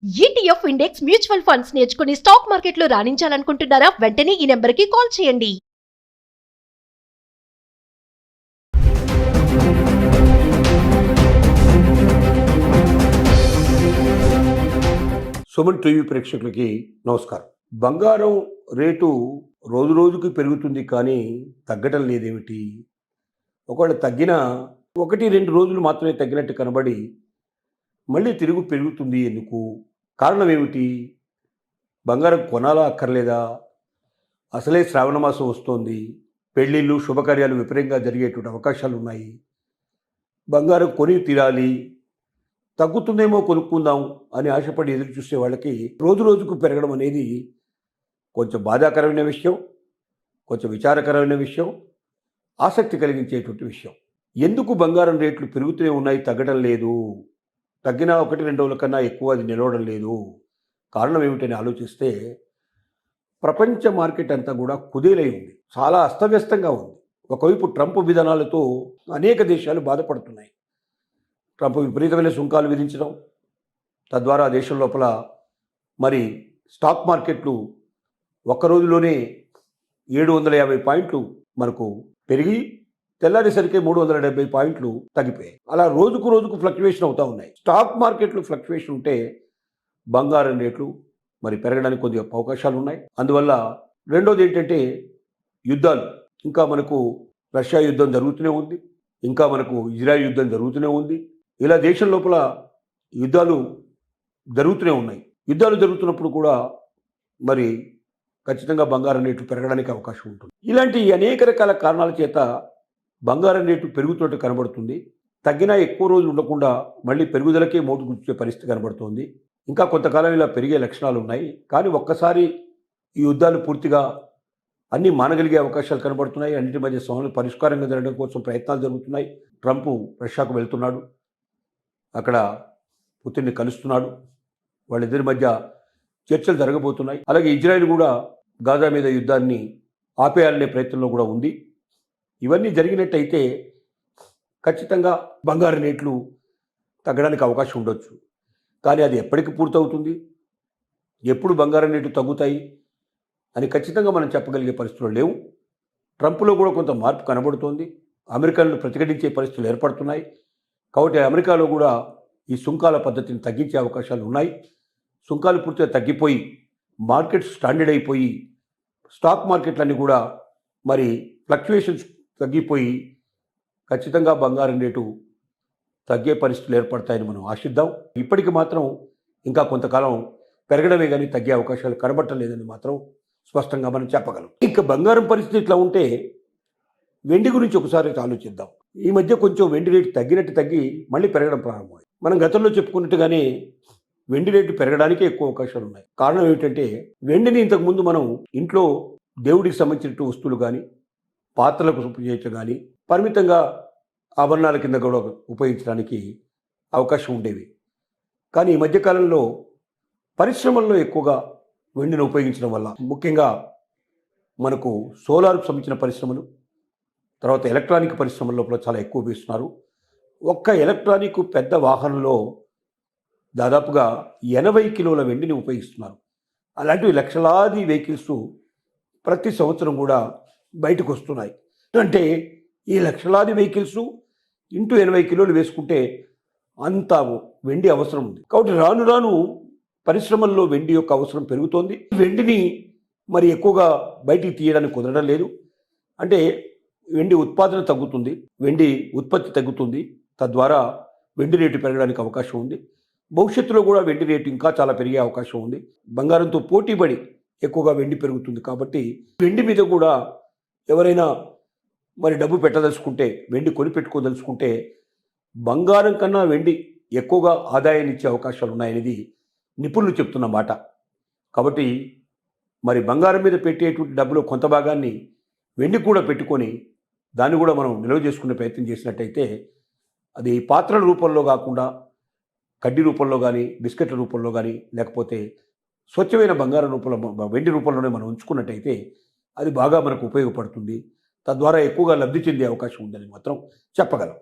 ETF index mutual funds నేర్చుకుని stock మార్కెట్లో రాణించాలనుకుంటున్నారా? వెంటనే ఈ నెంబర్కి కాల్ చేయండి. సుమన్ టీవీ ప్రేక్షకులకి నమస్కారం. బంగారం రేటు రోజు రోజుకి పెరుగుతుంది, కానీ తగ్గటం లేదేమిటి? ఒకవేళ తగ్గినా 1-2 రోజులు మాత్రమే తగ్గినట్టు కనబడి మళ్ళీ తిరుగు పెరుగుతుంది ఎందుకు? కారణం ఏమిటి? బంగారం కొనాలా అక్కర్లేదా? అసలే శ్రావణ మాసం వస్తోంది. పెళ్ళిళ్ళు శుభకార్యాలు విపరీతంగా జరిగేటువంటి అవకాశాలు ఉన్నాయి. బంగారం కొని తీరాలి, తగ్గుతుందేమో కొనుక్కుందాం అని ఆశపడి ఎదురు చూసే వాళ్ళకి రోజు రోజుకు పెరగడం అనేది కొంచెం బాధాకరమైన విషయం, కొంచెం విచారకరమైన విషయం, ఆసక్తి కలిగించేటువంటి విషయం. ఎందుకు బంగారం రేట్లు పెరుగుతూనే ఉన్నాయి, తగ్గడం లేదు? తగ్గిన 1-2 రోజుల కన్నా ఎక్కువ అది నిలవడం లేదు. కారణం ఏమిటని ఆలోచిస్తే ప్రపంచ మార్కెట్ అంతా కూడా కుదేలై ఉంది, చాలా అస్తవ్యస్తంగా ఉంది. ఒకవైపు ట్రంప్ విధానాలతో అనేక దేశాలు బాధపడుతున్నాయి. ట్రంప్ విపరీతమైన సుంకాలు విధించడం, తద్వారా దేశం లోపల మరి స్టాక్ మార్కెట్లు ఒక్క రోజులోనే 750 పాయింట్లు మనకు పెరిగి తెల్లారేసరికి 370 పాయింట్లు తగ్గిపోయాయి. అలా రోజుకు రోజుకు ఫ్లక్చువేషన్ అవుతూ ఉన్నాయి. స్టాక్ మార్కెట్లు ఫ్లక్చువేషన్ ఉంటే బంగారం రేట్లు మరి పెరగడానికి కొద్దిగా అవకాశాలు ఉన్నాయి. అందువల్ల రెండోది ఏంటంటే యుద్ధాలు. ఇంకా మనకు రష్యా యుద్ధం జరుగుతూనే ఉంది, ఇంకా మనకు ఇజ్రాయెల్ యుద్ధం జరుగుతూనే ఉంది. ఇలా దేశం లోపల యుద్ధాలు జరుగుతూనే ఉన్నాయి. యుద్ధాలు జరుగుతున్నప్పుడు కూడా మరి ఖచ్చితంగా బంగారం రేటు పెరగడానికి అవకాశం ఉంటుంది. ఇలాంటి అనేక రకాల కారణాల చేత బంగారం రేటు పెరుగుతున్నట్టు కనబడుతుంది. తగ్గినా ఎక్కువ రోజులు ఉండకుండా మళ్ళీ పెరుగుదలకే మోటు గుర్చే పరిస్థితి కనబడుతోంది. ఇంకా కొంతకాలం ఇలా పెరిగే లక్షణాలు ఉన్నాయి. కానీ ఒక్కసారి ఈ యుద్ధాలు పూర్తిగా అన్నీ మానగలిగే అవకాశాలు కనబడుతున్నాయి. అన్నిటి మధ్య సమస్యలు పరిష్కారంగా జరగడం కోసం ప్రయత్నాలు జరుగుతున్నాయి. ట్రంప్ రష్యాకు వెళ్తున్నాడు, అక్కడ పుతిన్ని కలుస్తున్నాడు, వాళ్ళిద్దరి మధ్య చర్చలు జరగబోతున్నాయి. అలాగే ఇజ్రాయెల్ కూడా గాజా మీద యుద్ధాన్ని ఆపేయాలనే ప్రయత్నంలో కూడా ఉంది. ఇవన్నీ జరిగినట్టయితే ఖచ్చితంగా బంగారం రేట్లు తగ్గడానికి అవకాశం ఉండొచ్చు. కానీ అది ఎప్పటికి పూర్తవుతుంది, ఎప్పుడు బంగారం రేట్లు తగ్గుతాయి అని ఖచ్చితంగా మనం చెప్పగలిగే పరిస్థితులు లేవు. ట్రంప్లో కూడా కొంత మార్పు కనబడుతోంది. అమెరికాను ప్రతిఘటించే పరిస్థితులు ఏర్పడుతున్నాయి. కాబట్టి అమెరికాలో కూడా ఈ సుంకాల పద్ధతిని తగ్గించే అవకాశాలు ఉన్నాయి. సుంకాలు పూర్తిగా తగ్గిపోయి మార్కెట్స్ స్టాండర్డ్ అయిపోయి స్టాక్ మార్కెట్లన్నీ కూడా మరి ఫ్లక్చువేషన్స్ తగ్గిపోయి ఖచ్చితంగా బంగారం రేటు తగ్గే పరిస్థితులు ఏర్పడతాయని మనం ఆశిద్దాం. ఇప్పటికి మాత్రం ఇంకా కొంతకాలం పెరగడమే కానీ తగ్గే అవకాశాలు కనబడటం లేదని మాత్రం స్పష్టంగా మనం చెప్పగలం. ఇంకా బంగారం పరిస్థితి ఇట్లా ఉంటే వెండి గురించి ఒకసారి ఆలోచిద్దాం. ఈ మధ్య కొంచెం వెండి రేటు తగ్గి మళ్ళీ పెరగడం ప్రారంభమైంది. మనం గతంలో చెప్పుకున్నట్టుగానే వెండి రేటు పెరగడానికే ఎక్కువ అవకాశాలు ఉన్నాయి. కారణం ఏమిటంటే వెండిని ఇంతకుముందు మనం ఇంట్లో దేవుడికి సంబంధించిన వస్తువులు కానీ, పాత్రలకు ఉపయోగించడం కానీ, పరిమితంగా ఆభరణాల కింద కూడా ఉపయోగించడానికి అవకాశం ఉండేవి. కానీ ఈ మధ్యకాలంలో పరిశ్రమల్లో ఎక్కువగా వెండిని ఉపయోగించడం వల్ల, ముఖ్యంగా మనకు సోలార్కు సంబంధించిన పరిశ్రమలు, తర్వాత ఎలక్ట్రానిక్ పరిశ్రమల లోపల చాలా ఎక్కువ వేస్తున్నారు. ఒక్క ఎలక్ట్రానిక్ పెద్ద వాహనంలో దాదాపుగా 80 కిలోల వెండిని ఉపయోగిస్తున్నారు. అలాంటివి లక్షలాది వెహికల్స్ ప్రతి సంవత్సరం కూడా బయటకు వస్తున్నాయి. అంటే ఈ లక్షలాది వెహికల్స్ ఇంటూ 80 కిలోలు వేసుకుంటే అంత వెండి అవసరం ఉంది. కాబట్టి రాను రాను పరిశ్రమల్లో వెండి యొక్క అవసరం పెరుగుతోంది. వెండిని మరి ఎక్కువగా బయటికి తీయడానికి కుదరడం లేదు. అంటే వెండి ఉత్పాదన తగ్గుతుంది, వెండి ఉత్పత్తి తగ్గుతుంది. తద్వారా వెండి రేటు పెరగడానికి అవకాశం ఉంది. భవిష్యత్తులో కూడా వెండి రేటు ఇంకా చాలా పెరిగే అవకాశం ఉంది. బంగారంతో పోటీపడి ఎక్కువగా వెండి పెరుగుతుంది. కాబట్టి వెండి మీద కూడా ఎవరైనా మరి డబ్బు పెట్టదలుచుకుంటే, వెండి కొనిపెట్టుకోదలుచుకుంటే బంగారం కన్నా వెండి ఎక్కువగా ఆదాయాన్ని ఇచ్చే అవకాశాలు ఉన్నాయనేది నిపుణులు చెప్తున్న మాట. కాబట్టి మరి బంగారం మీద పెట్టేటువంటి డబ్బులో కొంత భాగాన్ని వెండి కూడా పెట్టుకొని దాన్ని కూడా మనం నిల్వ చేసుకునే ప్రయత్నం చేసినట్టయితే అది పాత్రల రూపంలో కాకుండా కడ్డీ రూపంలో కానీ, బిస్కెట్ల రూపంలో కానీ, లేకపోతే స్వచ్ఛమైన బంగారం రూపంలో, వెండి రూపంలోనే మనం ఉంచుకున్నట్టయితే అది బాగా మనకు ఉపయోగపడుతుంది. తద్వారా ఎక్కువగా లబ్ధి చెందే అవకాశం ఉందని మాత్రం చెప్పగలం.